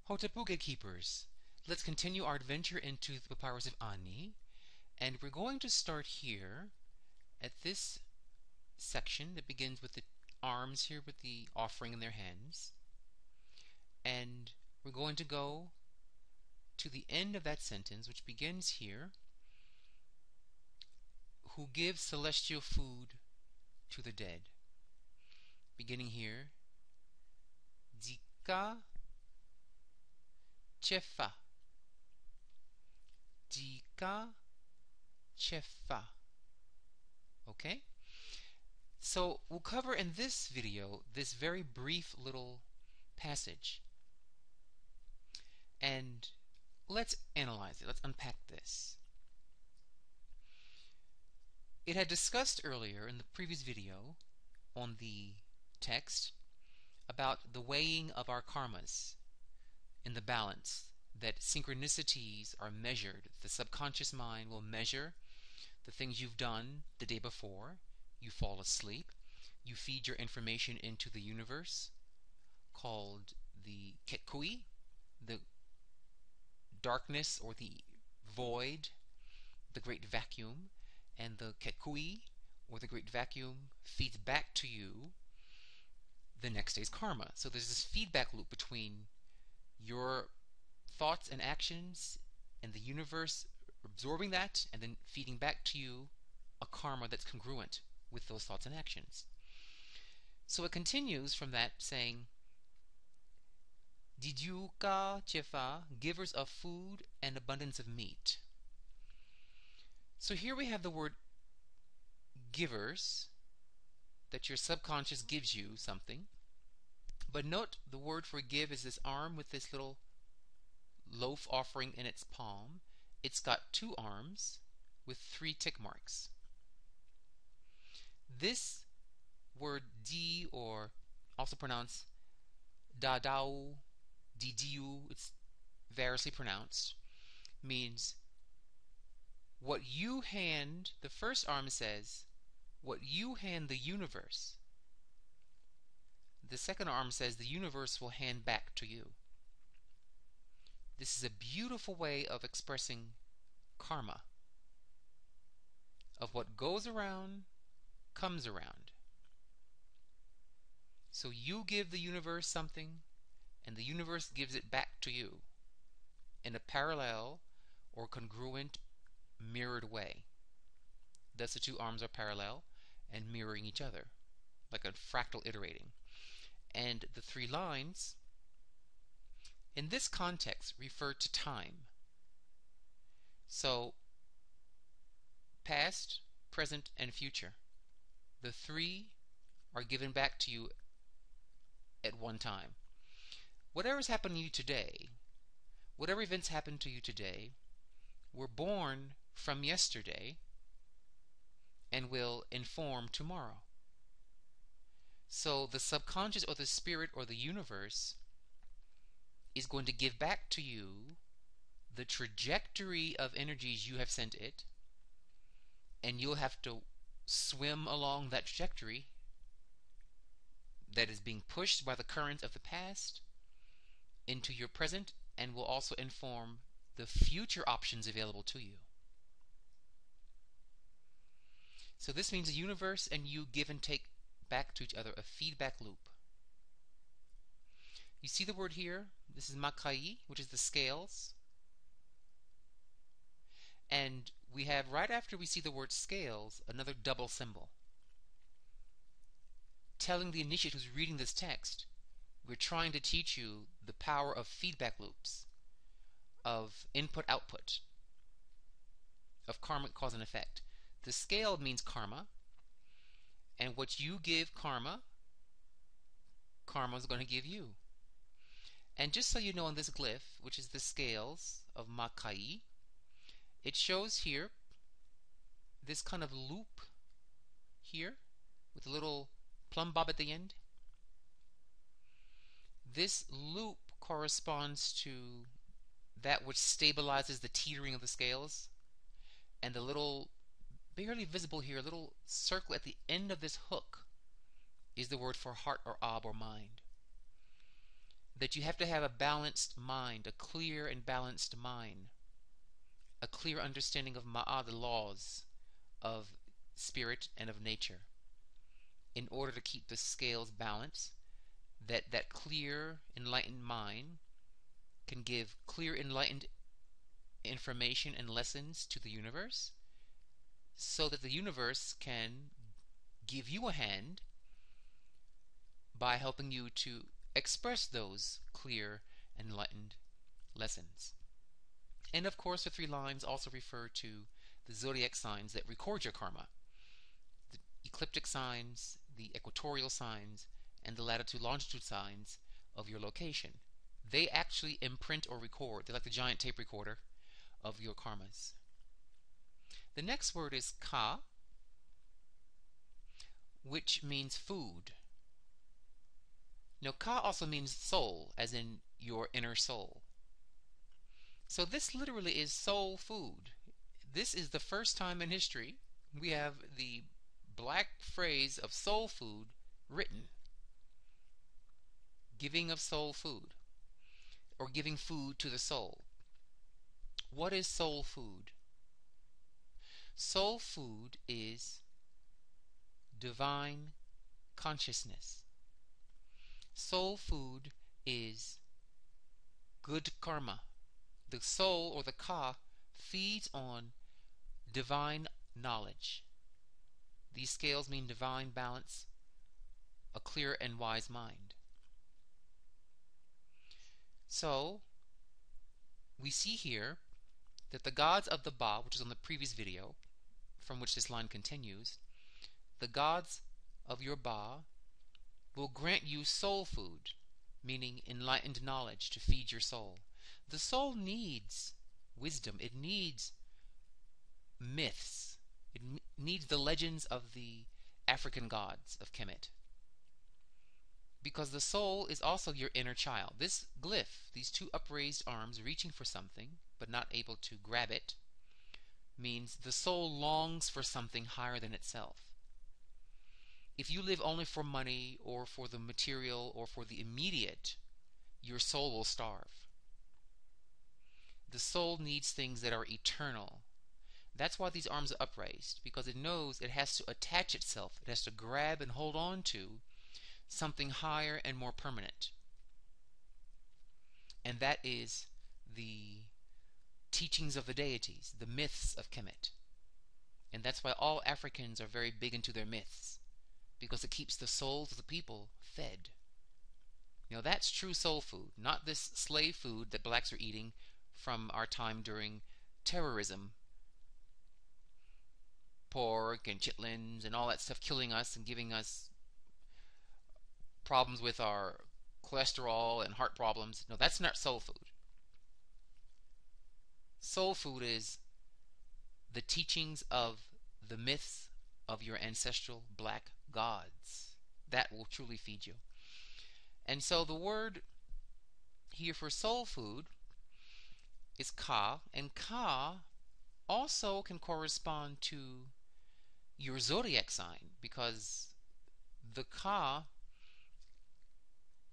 Hotapu Gatekeepers, let's continue our adventure into the Papyrus of Ani, and we're going to start here at this section that begins with the arms here with the offering in their hands, and we're going to go to the end of that sentence, which begins here, who gives celestial food to the dead. Beginning here, Dika Chefa. Dika Chefa. Okay? So we'll cover in this video this very brief little passage. And let's analyze it. Let's unpack this. It had discussed earlier in the previous video on the text about the weighing of our karmas in the balance, that synchronicities are measured. The subconscious mind will measure the things you've done the day before. You fall asleep. You feed your information into the universe, called the Ketkui, the darkness or the void, the great vacuum, and the Ketkui, or the great vacuum, feeds back to you the next day's karma. So there's this feedback loop between your thoughts and actions and the universe absorbing that and then feeding back to you a karma that's congruent with those thoughts and actions. So it continues from that saying, Didyuka Chefa, givers of food and abundance of meat. So here we have the word givers, that your subconscious gives you something. But note the word for give is this arm with this little loaf offering in its palm. It's got two arms with 3 tick marks. This word di, or also pronounced dadao, didiu, it's variously pronounced, means what you hand. The first arm says what you hand the universe. The second arm says the universe will hand back to you. This is a beautiful way of expressing karma, of what goes around comes around. So you give the universe something, and the universe gives it back to you in a parallel or congruent, mirrored way. Thus the two arms are parallel and mirroring each other, like a fractal iterating. And the 3 lines in this context refer to time. So past, present, and future. The 3 are given back to you at one time. Whatever's happened to you today, whatever events happened to you today, were born from yesterday and will inform tomorrow. So the subconscious or the spirit or the universe is going to give back to you the trajectory of energies you have sent it, and you'll have to swim along that trajectory that is being pushed by the currents of the past into your present, and will also inform the future options available to you. So this means the universe and you give and take back to each other, a feedback loop. You see the word here? This is makai, which is the scales. And we have, right after we see the word scales, another double symbol, telling the initiate who's reading this text, we're trying to teach you the power of feedback loops, of input-output, of karmic cause and effect. The scale means karma, and what you give karma, karma is going to give you. And just so you know, on this glyph, which is the scales of Makai, it shows here this kind of loop here with a little plumb bob at the end. This loop corresponds to that which stabilizes the teetering of the scales, and the little, barely visible here, little circle at the end of this hook is the word for heart or ab or mind. that you have to have a balanced mind, a clear and balanced mind, a clear understanding of Ma'ah, the laws of spirit and of nature, in order to keep the scales balanced. That clear, enlightened mind can give clear, enlightened information and lessons to the universe, so that the universe can give you a hand by helping you to express those clear, enlightened lessons. And of course, the three lines also refer to the zodiac signs that record your karma: the ecliptic signs, the equatorial signs, and the latitude longitude signs of your location. They actually imprint or record. They're like the giant tape recorder of your karmas. The next word is ka, which means food. Now, ka also means soul, as in your inner soul. So this literally is soul food. This is the first time in history we have the black phrase of soul food written. Giving of soul food, or giving food to the soul. What is soul food? Soul food is divine consciousness. Soul food is good karma. The soul, or the ka, feeds on divine knowledge. These scales mean divine balance, a clear and wise mind. So, we see here that the gods of the Ba, which is on the previous video, from which this line continues, the gods of your Ba will grant you soul food, meaning enlightened knowledge to feed your soul. The soul needs wisdom. It needs myths. It needs the legends of the African gods of Kemet. Because the soul is also your inner child. This glyph, these two upraised arms reaching for something but not able to grab it, means the soul longs for something higher than itself. If you live only for money or for the material or for the immediate, your soul will starve. The soul needs things that are eternal. That's why these arms are upraised, because it knows it has to attach itself. It has to grab and hold on to something higher and more permanent. And that is the teachings of the deities, the myths of Kemet. And that's why all Africans are very big into their myths, because it keeps the souls of the people fed. You know, that's true soul food, not this slave food that blacks are eating from our time during terrorism. Pork and chitlins and all that stuff killing us and giving us problems with our cholesterol and heart problems. No, that's not soul food. Soul food is the teachings of the myths of your ancestral black gods. That will truly feed you. And so the word here for soul food is ka, and ka also can correspond to your zodiac sign, because the ka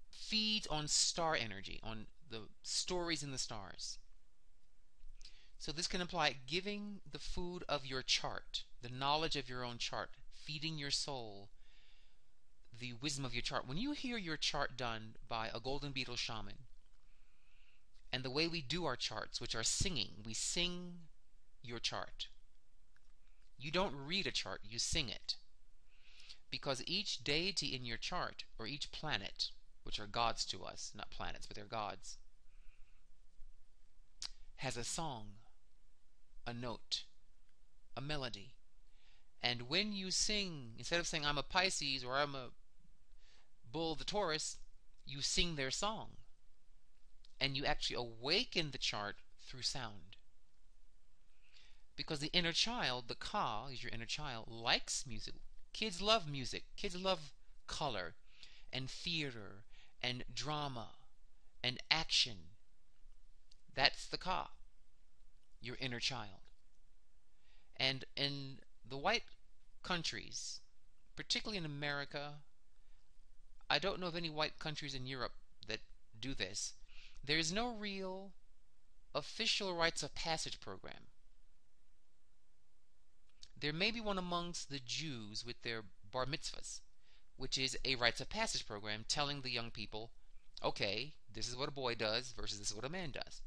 feeds on star energy, on the stories in the stars. So this can imply giving the food of your chart, the knowledge of your own chart, feeding your soul the wisdom of your chart. When you hear your chart done by a Golden Beetle shaman, and the way we do our charts, which are singing, we sing your chart. You don't read a chart, you sing it. Because each deity in your chart, or each planet, which are gods to us, not planets, but they're gods, has a song, a note, a melody. And when you sing, instead of saying I'm a Pisces or I'm a Bull of the Taurus, you sing their song. And you actually awaken the chart through sound. Because the inner child, the ka, is your inner child, likes music. Kids love music. Kids love color and theater and drama and action. That's the ka, your inner child. And in the white countries, particularly in America, I don't know of any white countries in Europe that do this, there is no real official rites of passage program. There may be one amongst the Jews with their bar mitzvahs, which is a rites of passage program telling the young people, okay, this is what a boy does versus this is what a man does.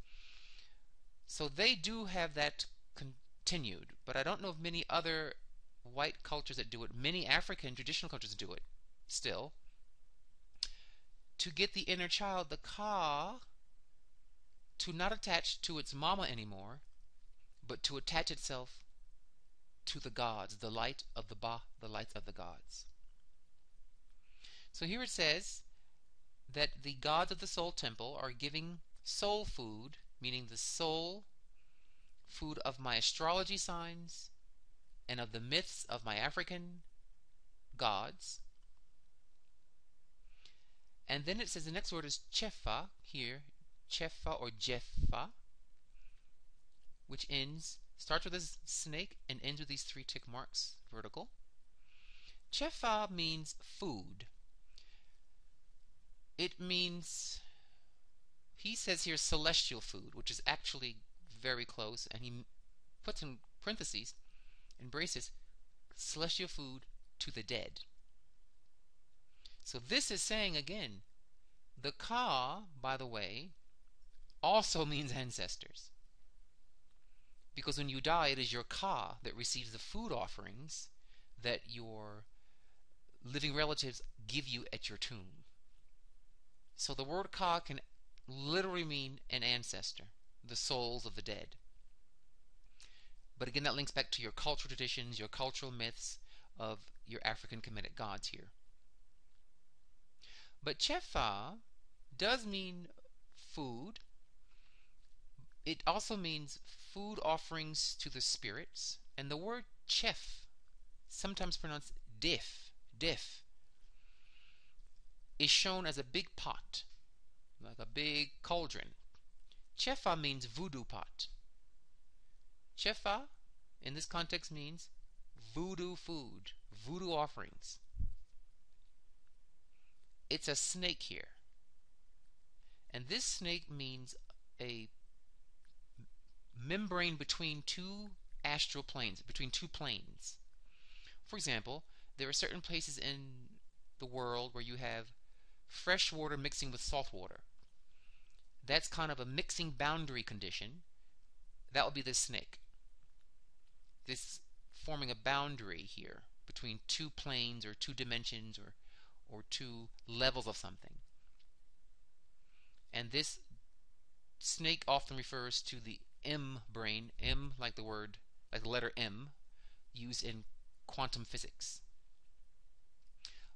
So they do have that continued, but I don't know of many other white cultures that do it. Many African traditional cultures do it still. To get the inner child, the ka, to not attach to its mama anymore, but to attach itself to the gods, the light of the ba, the lights of the gods. So here it says that the gods of the soul temple are giving soul food, meaning the soul food of my astrology signs and of the myths of my African gods. And then it says the next word is chefa here, chefa or jeffa, which starts with a snake and ends with these 3 tick marks vertical. Chefa means food. It means, he says here, celestial food, which is actually very close, and he puts in parentheses and braces, celestial food to the dead. So this is saying again, the ka, by the way, also means ancestors. Because when you die, it is your ka that receives the food offerings that your living relatives give you at your tomb. So the word ka can literally mean an ancestor, the souls of the dead. But again, that links back to your cultural traditions, your cultural myths of your African Kemetic gods here. But chefa does mean food. It also means food offerings to the spirits. And the word chef, sometimes pronounced dif, is shown as a big pot, like a big cauldron. Chefa means voodoo pot. Chefa, in this context, means voodoo food, voodoo offerings. It's a snake here. And this snake means a membrane between 2 astral planes, between 2 planes. For example, there are certain places in the world where you have fresh water mixing with salt water. That's kind of a mixing boundary condition. That would be the snake. This forming a boundary here between 2 planes or 2 dimensions or 2 levels of something. And this snake often refers to the M brain, M like the letter M, used in quantum physics.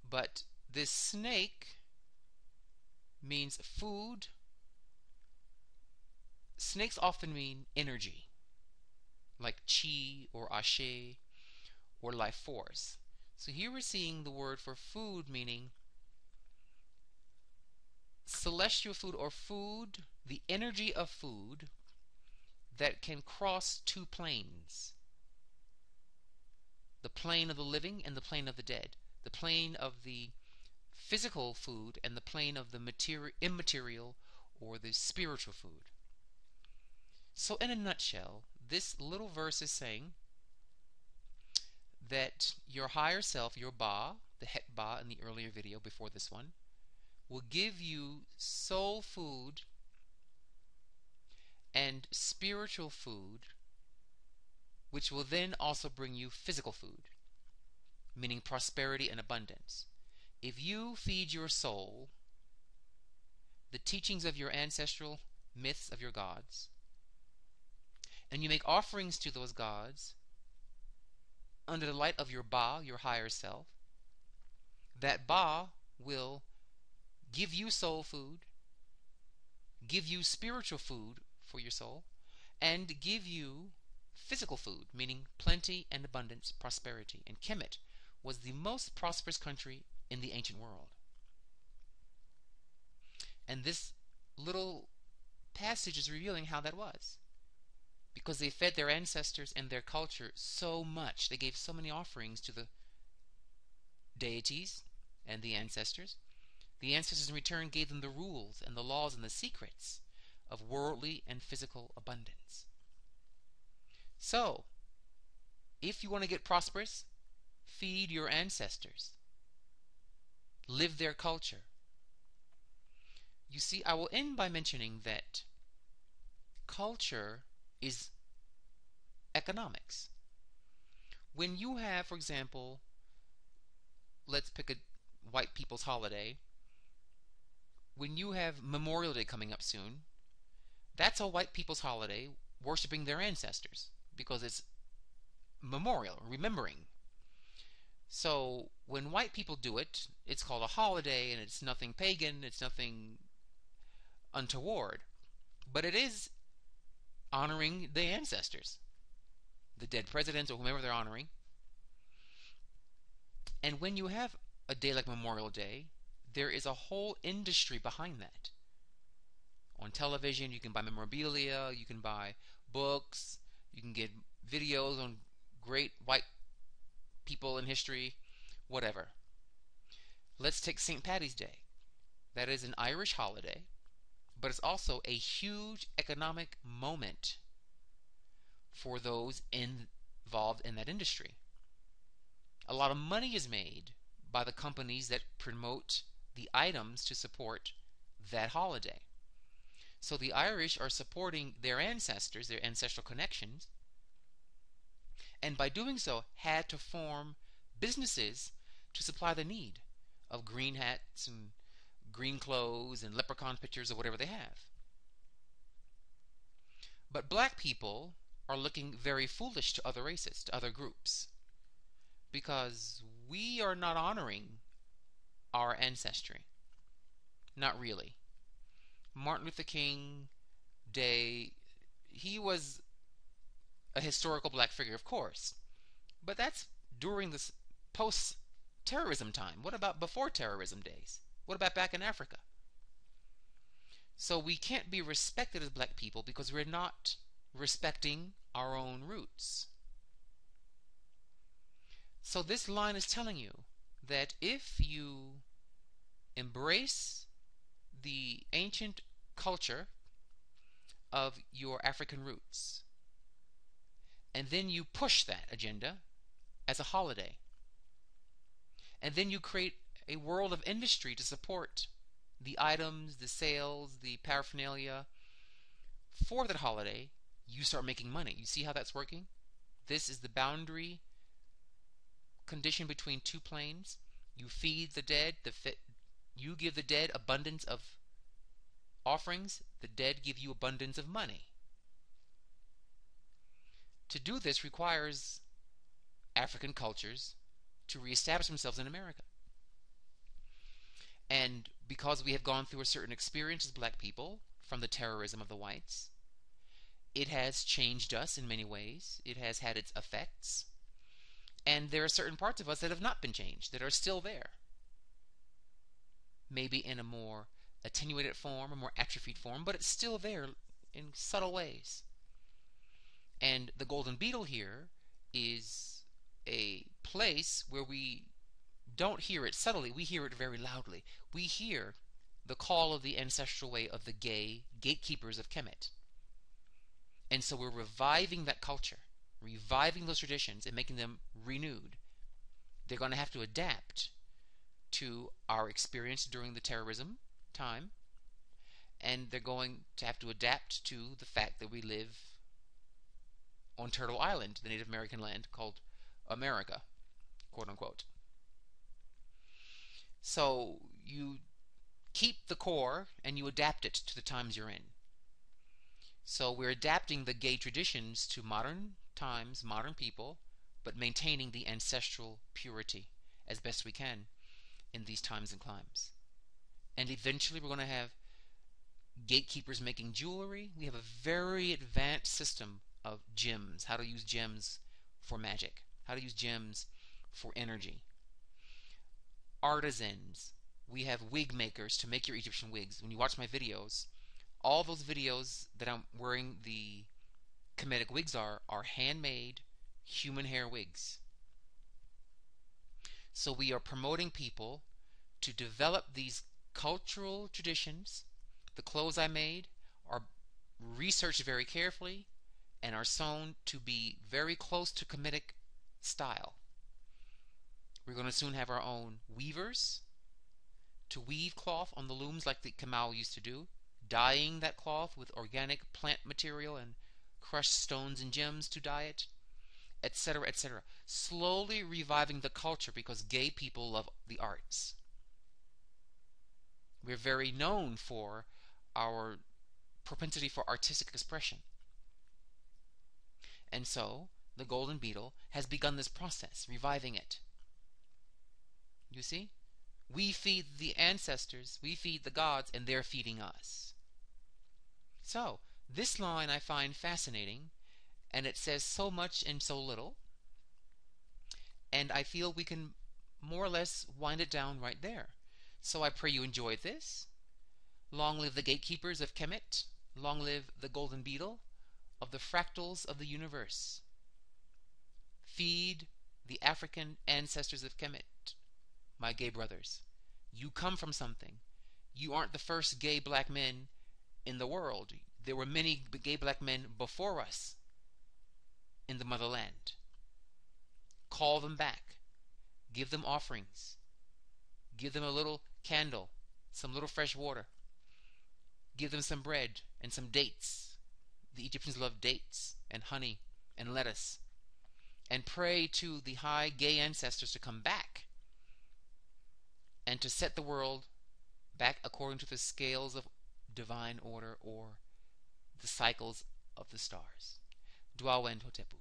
But this snake means food. Snakes often mean energy, like chi or ashe or life force. So here we're seeing the word for food meaning celestial food or food, the energy of food that can cross 2 planes. The plane of the living and the plane of the dead. The plane of the physical food and the plane of the immaterial or the spiritual food. So in a nutshell, this little verse is saying that your higher self, your Ba, the Het Ba in the earlier video before this one, will give you soul food and spiritual food, which will then also bring you physical food, meaning prosperity and abundance. If you feed your soul the teachings of your ancestral myths of your gods, and you make offerings to those gods under the light of your Ba, your higher self, that Ba will give you soul food, give you spiritual food for your soul, and give you physical food, meaning plenty and abundance, prosperity. And Kemet was the most prosperous country in the ancient world. And this little passage is revealing how that was. Because they fed their ancestors and their culture so much. They gave so many offerings to the deities and the ancestors The ancestors in return gave them the rules and the laws and the secrets of worldly and physical abundance. So, if you want to get prosperous, feed your ancestors. Live their culture. You see, I will end by mentioning that culture is economics. When you have, for example, let's pick a white people's holiday. When you have Memorial Day coming up soon, that's a white people's holiday worshiping their ancestors because it's memorial, remembering. So when white people do it, it's called a holiday and it's nothing pagan, it's nothing untoward. But it is honoring the ancestors, the dead presidents or whomever they're honoring. And when you have a day like Memorial Day, there is a whole industry behind that. On television, you can buy memorabilia, you can buy books, you can get videos on great white people in history, whatever. Let's take St. Paddy's Day. That is an Irish holiday, but it's also a huge economic moment for those involved in that industry. A lot of money is made by the companies that promote the items to support that holiday. So the Irish are supporting their ancestors, their ancestral connections, and by doing so had to form businesses to supply the need of green hats and green clothes and leprechaun pictures or whatever they have. But black people are looking very foolish to other races, to other groups, because we are not honoring our ancestry. Not really. Martin Luther King Day, he was a historical black figure, of course, but that's during this post-terrorism time. What about before terrorism days? What about back in Africa? So we can't be respected as black people because we're not respecting our own roots. So this line is telling you that if you embrace the ancient culture of your African roots, and then you push that agenda as a holiday, and then you create a world of industry to support the items, the sales, the paraphernalia for that holiday, you start making money. You see how that's working? This is the boundary condition between two planes. You feed the dead, you give the dead abundance of offerings, the dead give you abundance of money. To do this requires African cultures to reestablish themselves in America. And because we have gone through a certain experience as black people from the terrorism of the whites, it has changed us in many ways. It has had its effects. And there are certain parts of us that have not been changed, that are still there. Maybe in a more attenuated form, a more atrophied form, but it's still there in subtle ways. And the Golden Beetle here is a place where we don't hear it subtly, we hear it very loudly. We hear the call of the ancestral way of the gay gatekeepers of Kemet. And so we're reviving that culture, reviving those traditions and making them renewed. They're going to have to adapt to our experience during the terrorism time, and they're going to have to adapt to the fact that we live on Turtle Island, the Native American land called America, quote unquote. So you keep the core and you adapt it to the times you're in. So we're adapting the gay traditions to modern times, modern people, but maintaining the ancestral purity as best we can in these times and climes. And eventually we're going to have gatekeepers making jewelry. We have a very advanced system of gems, how to use gems for magic, how to use gems for energy. Artisans. We have wig makers to make your Egyptian wigs. When you watch my videos, all those videos that I'm wearing the Kemetic wigs are handmade human hair wigs. So we are promoting people to develop these cultural traditions. The clothes I made are researched very carefully and are sewn to be very close to Kemetic style. We're going to soon have our own weavers to weave cloth on the looms like the Kemal used to do, dyeing that cloth with organic plant material and crushed stones and gems to dye it, etc., etc. Slowly reviving the culture because gay people love the arts. We're very known for our propensity for artistic expression. And so, the Golden Beetle has begun this process, reviving it. You see? We feed the ancestors, we feed the gods, and they're feeding us. So, this line I find fascinating, and it says so much in so little, and I feel we can more or less wind it down right there. So I pray you enjoyed this. Long live the gatekeepers of Kemet. Long live the Golden Beetle of the fractals of the universe. Feed the African ancestors of Kemet, my gay brothers. You come from something. You aren't the first gay black men in the world. There were many gay black men before us in the motherland. Call them back. Give them offerings. Give them a little candle, some little fresh water. Give them some bread and some dates. The Egyptians loved dates and honey and lettuce. And pray to the high gay ancestors to come back and to set the world back according to the scales of divine order or the cycles of the stars. Dwawen Hotepu.